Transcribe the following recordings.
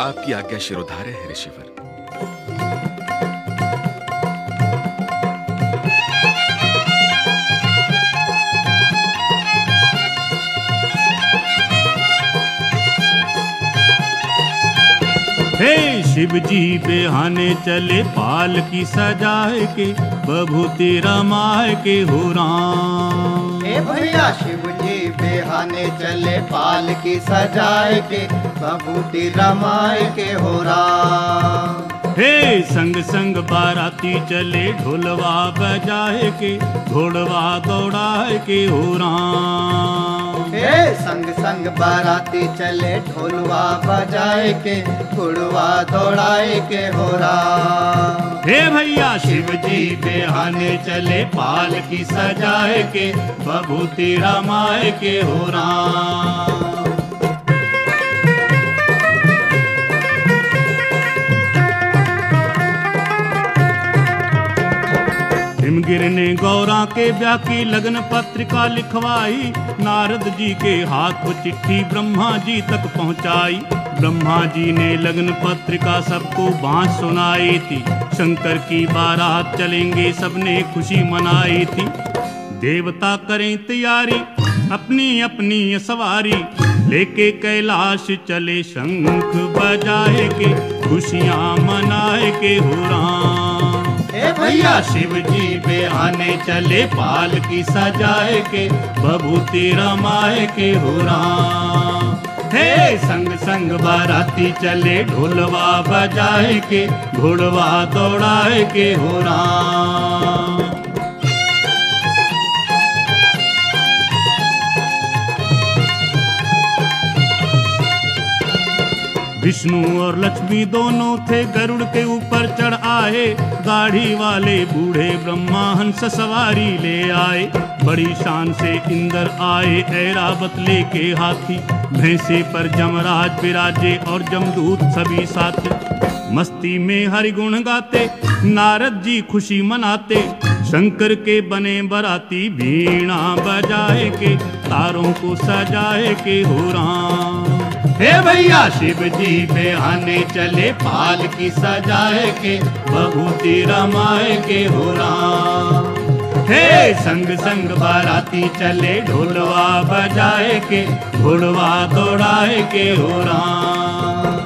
आपकी आज्ञा शिरोधार्य है ऋषिवर। हे शिव जी बेहाने चले पाल की सजाए के, बभूति रमाए के हो राम। हे भैया शिव जी बेहाने चले पाल की सजाए के, बभूति रमाए के हो राम। हे संग संग बाराती चले ढोलवा बजाए के, घोड़वा दौड़ाए के हो राम। हे संग संग बाराती चले ढोलवा बजाए के, घोड़वा दौड़ाए के हो राम। हे भैया शिव जी बेहाने चले पाल की सजाए के, बभूति रमाए के हो राम। हिमगिर ने गौरा के ब्याह की लगन पत्रिका लिखवाई, नारद जी के हाथ वो चिट्ठी ब्रह्मा जी तक पहुंचाई। ब्रह्मा जी ने लगन पत्रिका सबको बाँच सुनाई थी, शंकर की बारात चलेंगे सबने खुशी मनाई थी। देवता करें तैयारी अपनी अपनी सवारी, लेके कैलाश चले शंख बजाए के, खुशियाँ मनाए के हो राम। हे भैया शिव जी बेहाने चले पाल की सजाए के, बभूति रमाए के हो राम। हे संग संग बाराती चले ढोलवा बजाए के, घोड़वा दौड़ाए के हो राम। विष्णु और लक्ष्मी दोनों थे गरुड़ के ऊपर चढ़ आए, दाढ़ी वाले बूढ़े ब्रह्मा हंस सवारी ले आए। बड़ी शान से इंद्र आए ऐरावत लेके हाथी, भैंसे पर जमराज विराजे और जमदूत सभी साथी। मस्ती में हरि गुण गाते नारद जी खुशी मनाते, शंकर के बने बराती वीणा बजाए के, तारों को सजाए के हो राम। हे भैया शिव जी बेहाने चले पाल की सजाए के, बभूति रमाए के हो राम। हे संग संग बाराती चले ढोलवा बजाए के, घोड़वा दौड़ाए के हो राम।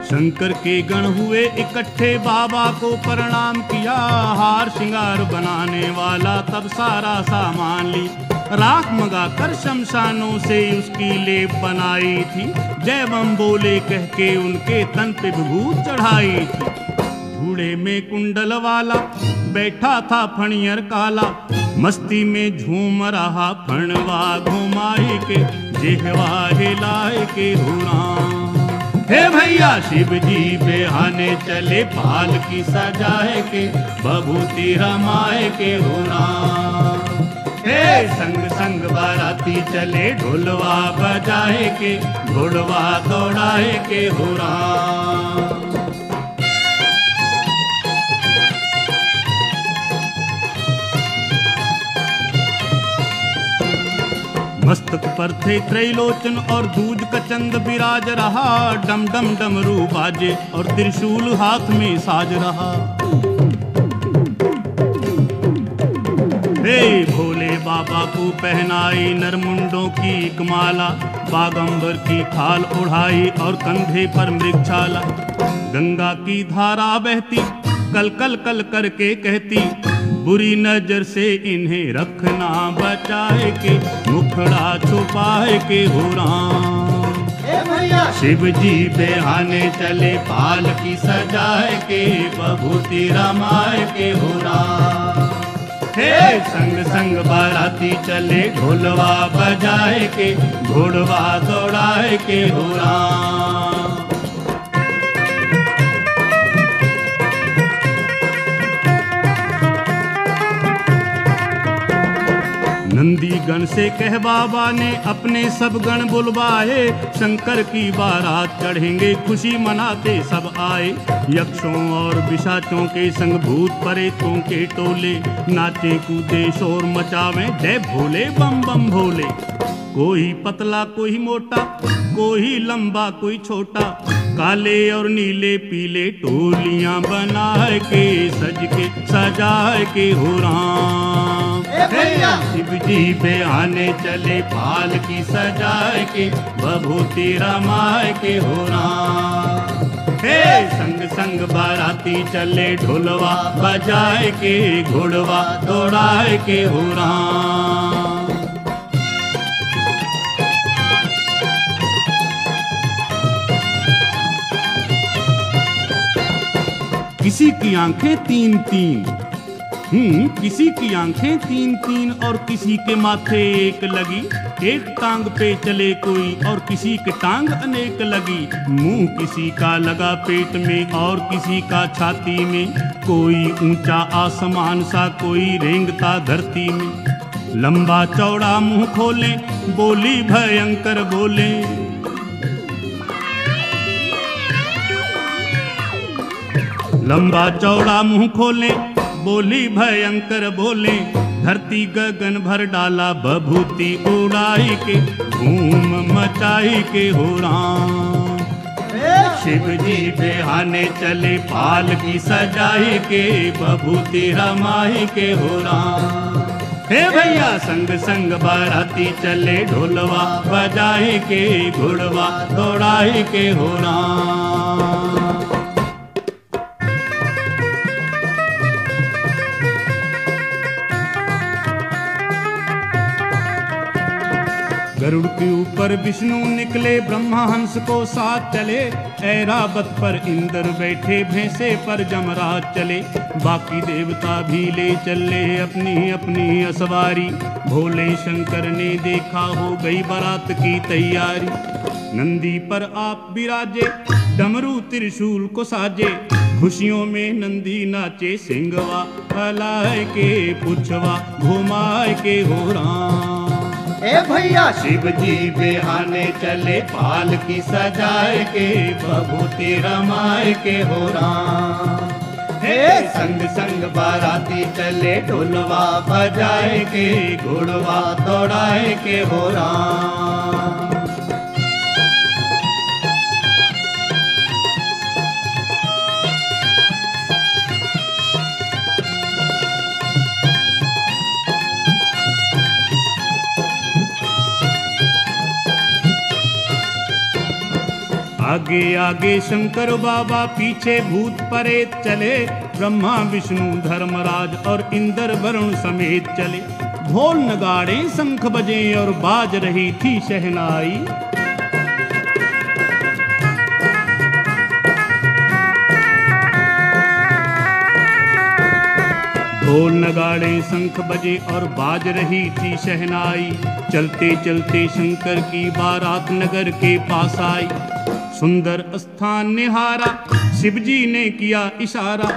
शंकर के गण हुए इकट्ठे, बाबा को प्रणाम किया। हार श्रृंगार बनाने वाला तब सारा सामान ली, राख मंगा कर शमशानों से उसकी लेप बनाई थी। जय बम बोले कह के उनके तन पे विभूत चढ़ाई थी। घोड़े में कुंडल वाला बैठा था फणियर काला, मस्ती में झूम रहा फणवा घुमाए के, जेहवा हिलाए के हो राम। हे भैया शिव जी बेहाने चले पाल की सजाए के, बभूति रमाए के हो राम। हे संग संग बाराती चले ढोलवा बजाए के, घोड़वा दौड़ाए के हो राम। मस्तक पर थे त्रैलोचन और दूज का चंद विराज रहा, डम डम डमरू बाजे और त्रिशूल हाथ में साज रहा। हे भोले बाबा को पहनाई नरमुंडों की एक माला, बागंबर की खाल उड़ाई और कंधे पर मृगछाला। गंगा की धारा बहती कल कल कल करके कहती, बुरी नजर से इन्हें रखना बचाए के, मुखड़ा छुपाए के हो राम। शिव जी बेहाने चले पाल की सजाए के, बभूति रमाए के हो राम। हे संग संग बाराती चले ढोलवा बजाए के, घोड़वा दौड़ाए के हो राम। नंदी गण से कह बाबा ने अपने सब गण बुलवाए, शंकर की बारात चढ़ेंगे खुशी मनाते सब आए। यक्षों और पिशाचों के संग भूत प्रेतों के टोले, नाचे कूदे शोर मचावे जय भोले बम बम भोले। कोई पतला कोई मोटा, कोई लंबा कोई छोटा, काले और नीले पीले टोलियां बना के सज के सजाए के हो राम। शिव जी पे आने चले पालकी सजाए के, बभूति रमाए के हो राम। हे संग संग बाराती चले ढोलवा बजाए के, घोड़वा दौड़ाए के हो राम। किसी की आंखें तीन तीन, किसी की आंखें तीन तीन और किसी के माथे एक लगी। एक टांग पे चले कोई और किसी के टांग अनेक लगी। मुंह किसी का लगा पेट में और किसी का छाती में। कोई ऊंचा आसमान सा कोई रेंगता धरती में। लंबा चौड़ा मुंह खोले बोली भयंकर बोले। लंबा चौड़ा मुंह खोले बोली भयंकर बोले। धरती गगन भर डाला बभूति उड़ाई के, धूम मचाई के हो राम। शिव जी बेहाने चले पालकी सजाई के, बभूति रमाई के हो राम। हे भैया संग संग बाराती चले ढोलवा बजाई के, घोड़वा दौड़ाई के हो राम। गरुड़ के ऊपर विष्णु निकले, ब्रह्मा हंस को साथ चले। ऐरावत पर इंद्र बैठे, भैंसे पर जमराज चले। बाकी देवता भी ले चले अपनी अपनी असवारी। भोले शंकर ने देखा हो गई बारात की तैयारी। नंदी पर आप विराजे, डमरू त्रिशूल को साजे। खुशियों में नंदी नाचे, सिंगवा फैलाए के, पुछवा घुमाए के हो राम। ए भैया शिव जी बेहाने चले पालकी सजाए के, बभूति रमाए के हो राम। हे संग संग बाराती चले ढोलवा बजाए के, घोड़वा दौड़ाए के हो राम। आगे आगे शंकर बाबा, पीछे भूत प्रेत चले। ब्रह्मा विष्णु धर्मराज और इंद्र वरुण समेत चले। ढोल नगाड़े शंख बजे और बाज रही थी शहनाई। ढोल नगाड़े शंख बजे और बाज रही थी शहनाई। चलते चलते शंकर की बारात नगर के पास आई। सुंदर स्थान निहारा, शिव जी ने किया इशारा।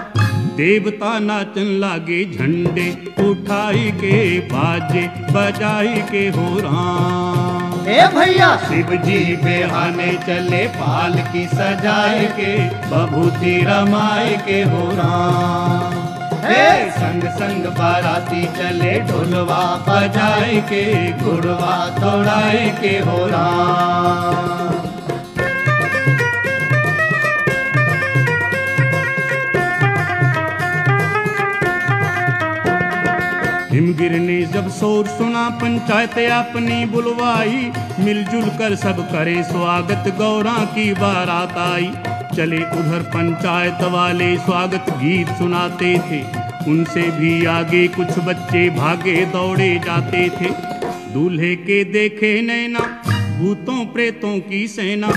देवता नाचन लागे, झंडे उठाई के, बाजे बजाई के हो राम। ए भैया शिव जी बेहाने चले पालकी सजाए के, बभूति रमाए के हो राम। हे संग संग बाराती चले ढोलवा बजाए के, घोड़वा दौड़ाए के हो राम। हिमगिर ने जब शोर सुना, पंचायत अपनी बुलवाई। मिलजुल कर सब करे स्वागत, गौरा की बारात आई। चले उधर पंचायत वाले स्वागत गीत सुनाते थे। उनसे भी आगे कुछ बच्चे भागे दौड़े जाते थे। दूल्हे के देखे नैना, भूतों प्रेतों की सेना।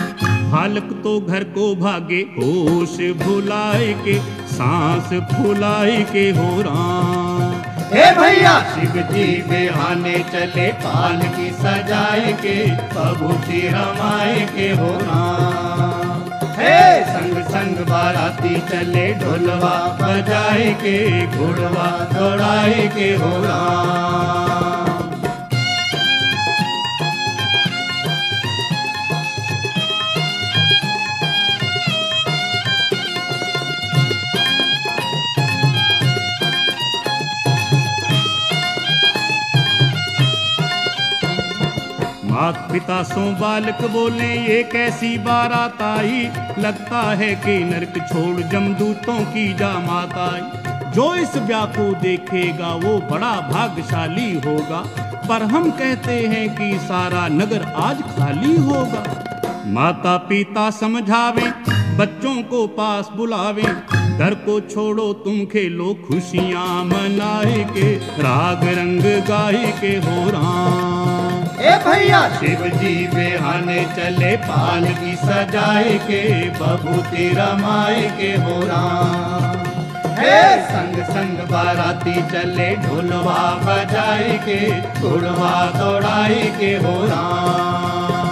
बालक तो घर को भागे, होश भुलाए के, सांस फुलाए के हो राम। हे भैया शिव जी बेहाने चले पालकी सजाए के, बभूति रमाए के हो राम। हे संग संग बाराती चले ढोलवा बजाए के, घोड़वा दौड़ाए के हो राम। मात पिता सो बालक बोले ये कैसी बारात आई, लगता है कि नरक छोड़ जमदूतों की जामात आई। जो इस ब्याह को देखेगा वो बड़ा भाग्यशाली होगा, पर हम कहते हैं कि सारा नगर आज खाली होगा। माता पिता समझावे, बच्चों को पास बुलावे, घर को छोड़ो तुम खेलो खुशियां मनाए के, राग रंग गाए के हो राम। ए भैया शिव जी बेहाने चले पालकी सजाए के, बभूति रमाए के हो राम। हे संग संग बाराती चले ढोलवा बजाए के, घोड़वा दौड़ाए के हो राम।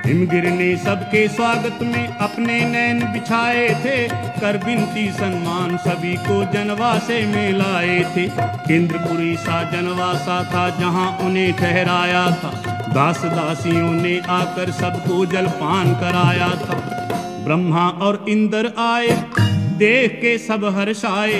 हिमगिर ने सबके स्वागत में अपने नैन बिछाए थे, कर बिनती सम्मान सभी को जनवासे में लाए थे। केंद्रपुरी सा जनवासा था जहां उन्हें ठहराया था, दास दासियों ने आकर सबको जलपान कराया था। ब्रह्मा और इंद्र आए देख के सब हर्षाए,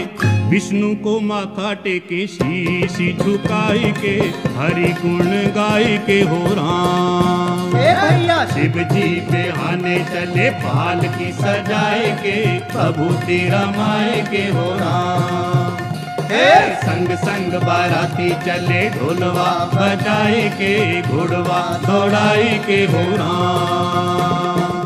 विष्णु को माथा टेके शीश झुकाई के, हरि गुण गाय के हो राम। ए भैया शिव जी बेहाने चले पालकी सजाए के, बभूति रमाए के हो राम। हे संग संग बाराती चले ढोलवा बजाए के, घोड़वा दौड़ाए के हो राम।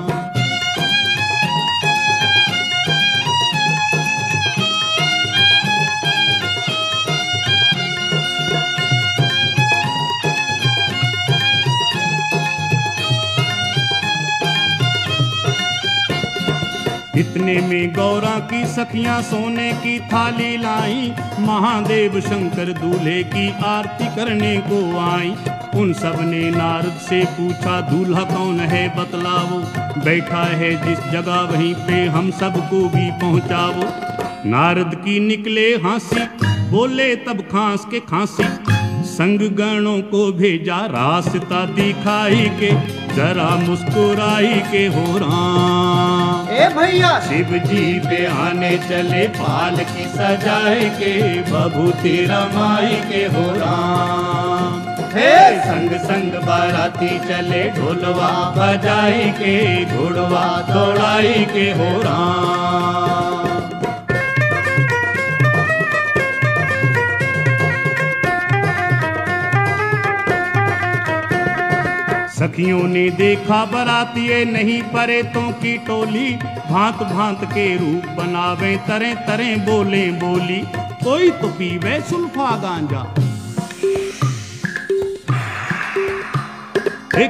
इतने में गौरा की सखियां सोने की थाली लाई, महादेव शंकर दूल्हे की आरती करने को आई। उन सब ने नारद से पूछा दूल्हा कौन है बतलावो, बैठा है जिस जगह वहीं पे हम सबको भी पहुंचावो। नारद की निकले हंसी, बोले तब खांस के खांसी, संग गणों को भेजा रास्ता दिखाई के, जरा मुस्कुराई के हो राम। ए भैया शिव जी बेहाने चले पालकी सजाए के, बभूति रमाई के हो राम। हे संग संग बाराती चले ढोलवा बजाए के, घोड़वा दौड़ाई के हो राम। सखियों ने देखा बरातिये नहीं परेतों की टोली, भांत भांत के रूप बनावे तरह तरह बोले बोली। कोई तो पीवे सुल्फा गांजा,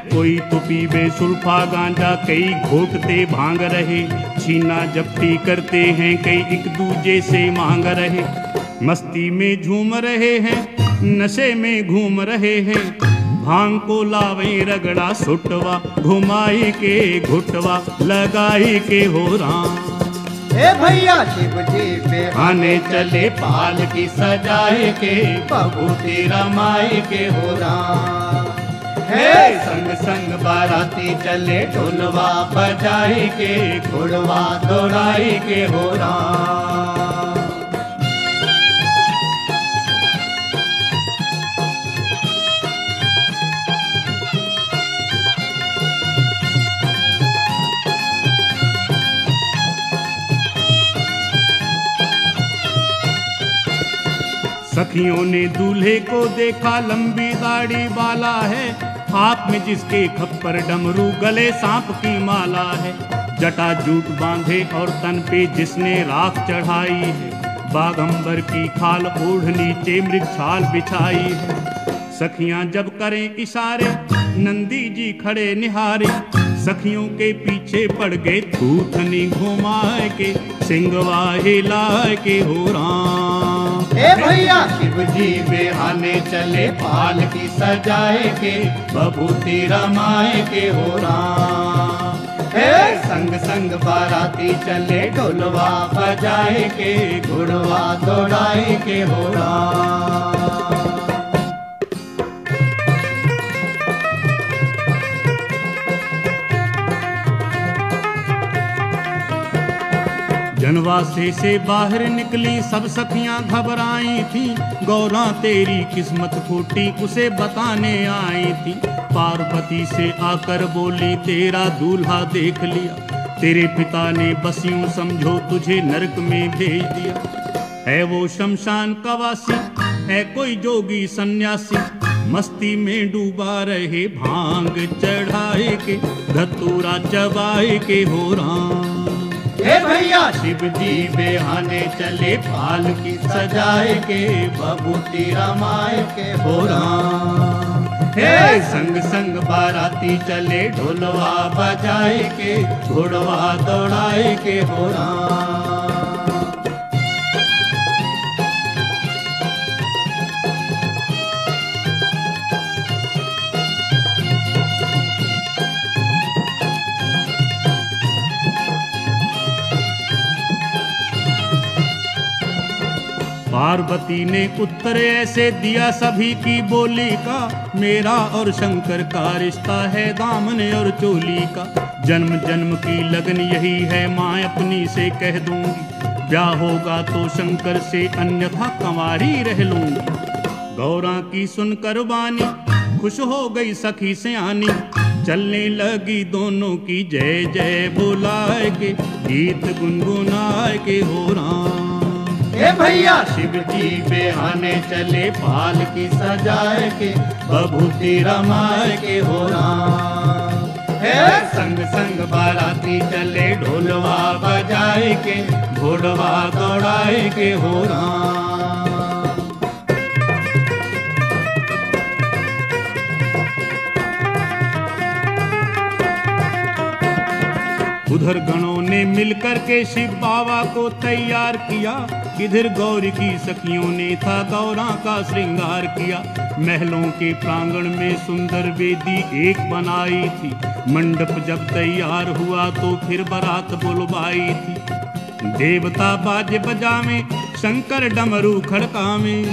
कोई तो पीवे सुल्फा गांजा, कई घोटते भांग रहे, छीना जप्ती करते हैं, कई एक दूजे से मांग रहे। मस्ती में झूम रहे हैं, नशे में घूम रहे हैं, भांग को लावे रगड़ा सुटवा, घुमाई के घुटवा लगाई के हो राम। ए भैया शिव जी बेहाने चले पालकी सजाए के, बभूति रमाए के हो राम। हे संग संग बाराती चले ढोलवा बजाए के, घोड़वा दौड़ाई के हो राम। सखियों ने दूल्हे को देखा, लंबी दाढ़ी वाला है, हाथ में जिसके खप्पर डमरू, गले सांप की माला है। जटा जूट बांधे और तन पे जिसने राख चढ़ाई है, बागंबर की खाल ओढ़ नीचे मृगछाल बिछाई है। सखियां जब करें इशारे, नंदी जी खड़े निहारे, सखियों के पीछे पड़ गए थूथनी घुमाए के, सिंगवा हिलाए के हो राम। ए भैया शिव जी बेहाने चले पालकी सजाए के, बभूति रमाए के हो राम। हे संग संग बाराती चले ढोलवा बजाए के, घोड़वा दौड़ाए के हो राम। जनवासे से बाहर निकली सब सखियां घबराई थी, गौरा तेरी किस्मत फूटी उसे बताने आई थी। पार्वती से आकर बोली तेरा दूल्हा देख लिया, तेरे पिता ने बस यूं समझो तुझे नरक में भेज दिया। है वो शमशान का वासी, है कोई जोगी सन्यासी, मस्ती में डूबा रहे भांग चढ़ाए के, धतूरा चबाए के हो राम। हे भैया शिव जी बेहाने चले पालकी सजाए के, बबूती रमाए के हो राम। हे संग संग बाराती चले ढोलवा बजाए के, घोड़वा दौड़ाए के हो राम। पार्वती ने उत्तर ऐसे दिया सभी की बोली का, मेरा और शंकर का रिश्ता है दामन और चोली का। जन्म जन्म की लगन यही है माँ अपनी से कह दूंगी, ब्याह होगा तो शंकर से अन्यथा कंवारी रह लूंगी। गौरा की सुनकर वाणी खुश हो गई सखी सयानी, चलने लगी दोनों की जय जय बुलाए के, गीत गुनगुनाए के हो राम। हे भैया शिव जी बेहाने चले पालकी सजाए के, बबूती रमाए के हो राम। हे संग संग बाराती चले ढोलवा बजाए के, घोड़वा दौड़ाए के हो राम। उधर गणों ने मिलकर के शिव बाबा को तैयार किया, इधर गौरी की सखियों ने था गौरा का श्रृंगार किया। महलों के प्रांगण में सुंदर वेदी एक बनाई थी, मंडप जब तैयार हुआ तो फिर बारात बुलवाई थी। देवता बाजे बजावे शंकर डमरू खड़कावे,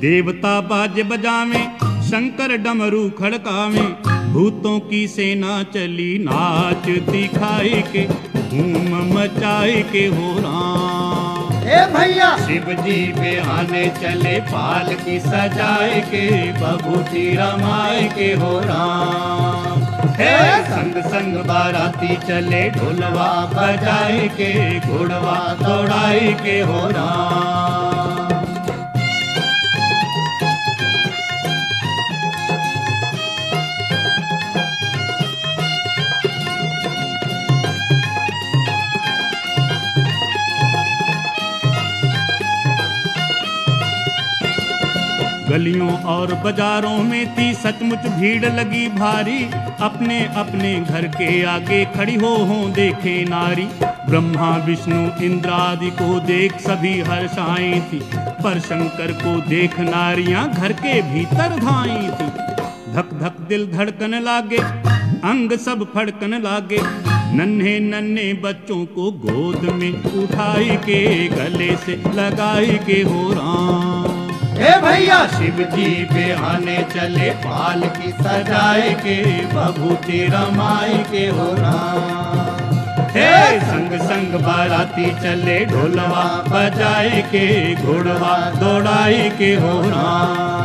देवता बाजे बजावे शंकर डमरू खड़कावे, भूतों की सेना चली नाच दिखाए के, धूम मचाए के हो राम। हे भैया शिव जी बेहाने चले पालकी सजाए के, बबूती रमाए के हो राम। हे संग संग बाराती चले ढोलवा बजाए के, घोड़वा दौड़ाए के हो राम। गलियों और बाजारों में थी सचमुच भीड़ लगी भारी, अपने अपने घर के आगे खड़ी हो देखे नारी। ब्रह्मा विष्णु इंद्र आदि को देख सभी हर्षाई थी, पर शंकर को देख नारियां घर के भीतर धाई थी। धक धक दिल धड़कन लागे, अंग सब फड़कन लागे, नन्हे नन्हे बच्चों को गोद में उठाई के, गले से लगाई के हो राम। हे भैया शिव जी बेहाने चले पालकी सजाए के, बबूती रमाए के हो राम। हे संग संग बाराती चले ढोलवा बजाए के, घोड़वा दौड़ाए के हो राम।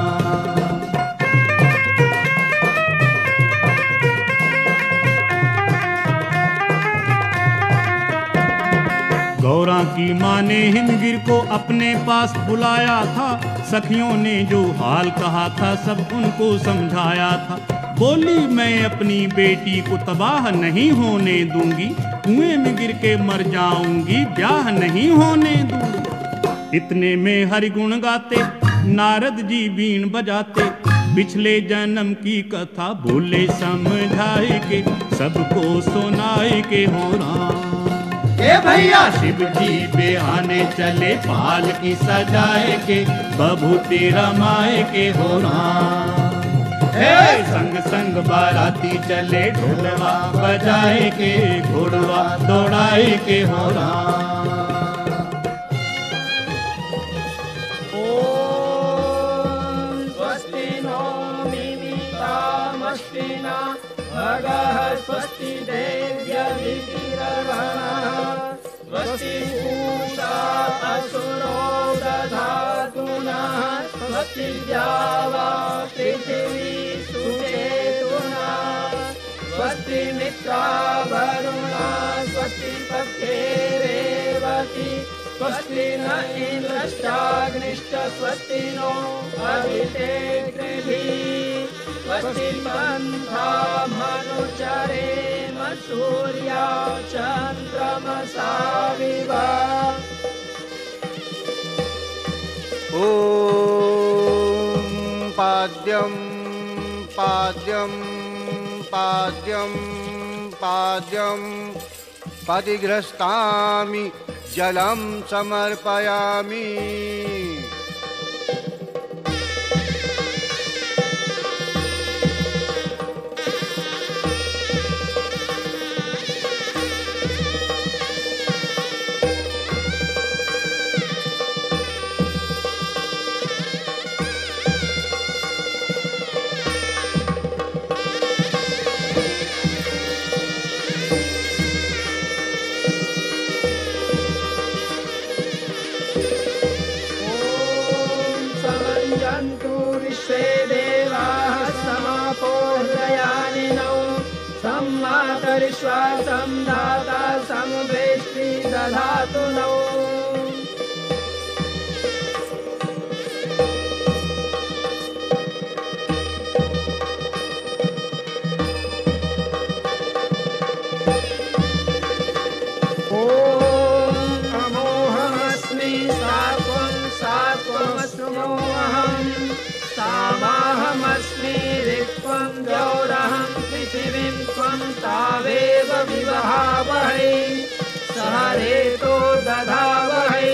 गौरा की माँ ने हिमगिर को अपने पास बुलाया था, सखियों ने जो हाल कहा था सब उनको समझाया था। बोली मैं अपनी बेटी को तबाह नहीं होने दूंगी, कुएं में गिर के मर जाऊंगी, ब्याह नहीं होने दूंगी। इतने में हरि गुण गाते नारद जी बीन बजाते, पिछले जन्म की कथा बोले समझाए के, सबको सुनाए के हो राम। हे भैया शिव जी बेहाने चले पालकी सजाए के, बबूती रमाए के हो राम। हे संग संग बाराती चले ढोलवा बजाए के, घोड़वा दौड़ाए के हो राम। ओम स्वस्ति नो मिलिताम स्वस्ति न भगः स्वस्ति देव्यधितिरर्हणः स्वस्ति पूषा असुरो दधातु नः स्वस्ति द्यावा पृथिवी सुचेतुना स्वस्ति मित्रा वरुणा स्वस्ति पत्ये रेवती स्वस्ति न इन्द्रश्चाग्निश्च स्वस्ति नो अभितेऽग्निभिः स्वस्ति पन्था मनुचरेम सूर्या चन्द्रमसा विव। ॐ पाद्यं पाद्यं पाद्यं पाद्यं पदिग्रस्तामि जलं समर्पयामि। विश्वासं दाता समवेष्टि दधातु नौ। अमोहमस्मि सात्वं सात्वमस्म्योऽहं सामाहमस्मि ऋक्त्वं गौरहं पृथिवीं त्वं तावेव विवहावहै सह रेतो दधावहै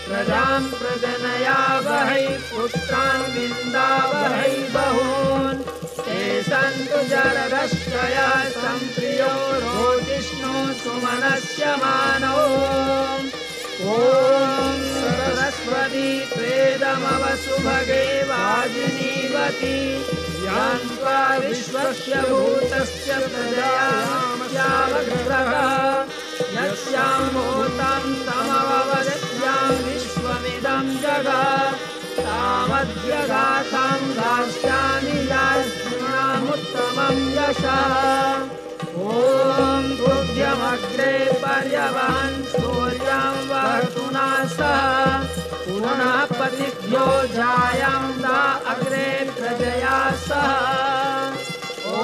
प्रजां प्रजनयावहै पुत्रान् विन्दावहै बहून् ते सन्तु जरदश्चया सम्प्रियो रोजिष्णो सुमनस्य मानो। ॐ सरस्वती त्वेदमवसुभगे वाजिनीवती यान्त्वा विश्वस्य भूतस्य प्रजयामस्यावग्रहः यस्यां भूतं तमववदत्यां विश्वमिदं जगत् तावद्यगाथां दास्यामि यास्मामुत्तमं यशः। ॐ तुभ्यमग्रे पर्यवहन् सूर्यं वहतुना सह पुनः पतिभ्यो जायां दा अग्रे प्रजया सह। ॐ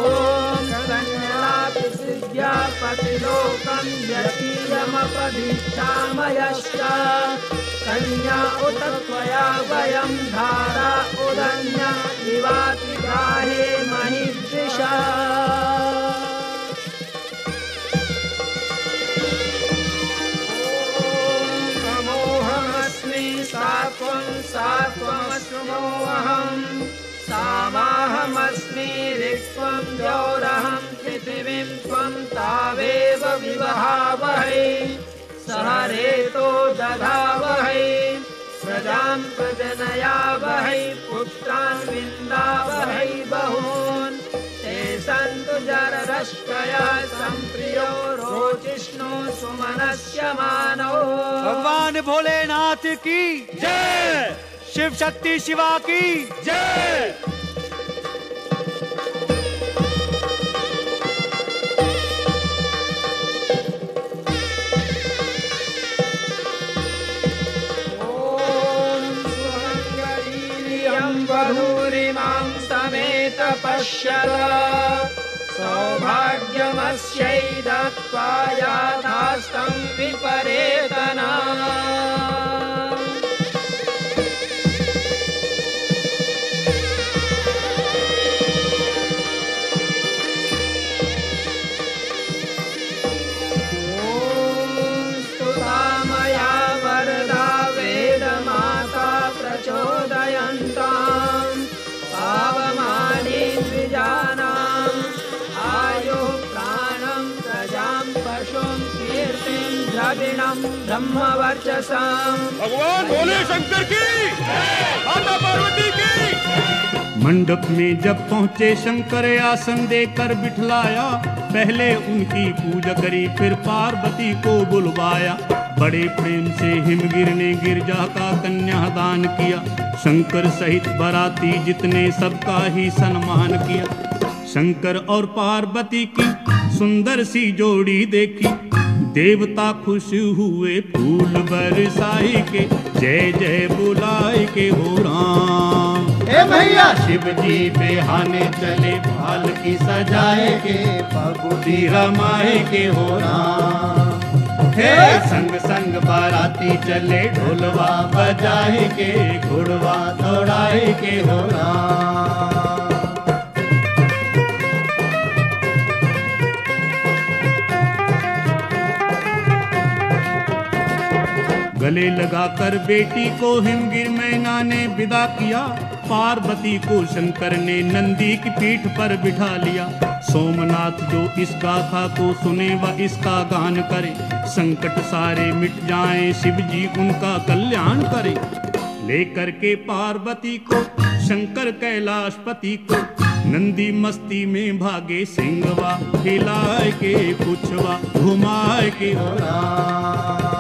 कन्या पृथिव्या पतिलोकं यतीयमपदीक्षामयश्च कन्या उत त्वया वयं धारा उदन्या दिवाति गाहे महिद्विषः। सात्वं सात्वमस्म्योऽहं सामाहमस्मि ऋक्त्वं गौरहं पृथिवीं त्वं तावेव विवहावहै सह रेतो दधावहै प्रजां प्रजनयावहै पुत्रान् विन्दावहै बहून् ते सन्तु जरदश्चया सम्प्रियो रोजिष्णो सुमनस्य मानो। भगवान भोलेनाथ की जय, शिव शक्ति शिवा की जय। वधूरिमां समेत पश्यत सौभाग्यमस्यै दत्त्वा याथास्तं विपरेतना। स्तुता मया वरदा वेदमाता प्रचोदयन्ताम् पावमानि द्विजानाम् आयुः प्राणं प्रजां पशुं कीर्तिं द्रविणं ब्रह्मवर्चसाम्। भगवान भोले शंकर की, माता पार्वती की। मंडप में जब पहुँचे शंकर आसन देकर बिठलाया, पहले उनकी पूजा करी फिर पार्वती को बुलवाया। बड़े प्रेम से हिमगिर ने गिरजा का कन्यादान किया, शंकर सहित बाराती जितने सबका ही सम्मान किया। शंकर और पार्वती की सुंदर सी जोड़ी देखी, देवता खुश हुए फूल बरसाई के, जय जय बुलाए के हो राम। हे भैया शिव जी बेहाने चले पालकी सजाए के, भभूति रमाए के हो राम। हे संग संग बाराती चले ढोलवा बजाए के, घुड़वा दौड़ाए के हो राम। गले लगाकर बेटी को हिमगिर मैना ने विदा किया, पार्वती को शंकर ने नंदी की पीठ पर बिठा लिया। सोमनाथ जो इस गाथा को सुने व इसका गान करे, संकट सारे मिट जाएं, शिव जी उनका कल्याण करे। लेकर के पार्वती को शंकर कैलाशपति को, नंदी मस्ती में भागे सिंहवा, हिलाए के पुछवा घुमाए के हो राम।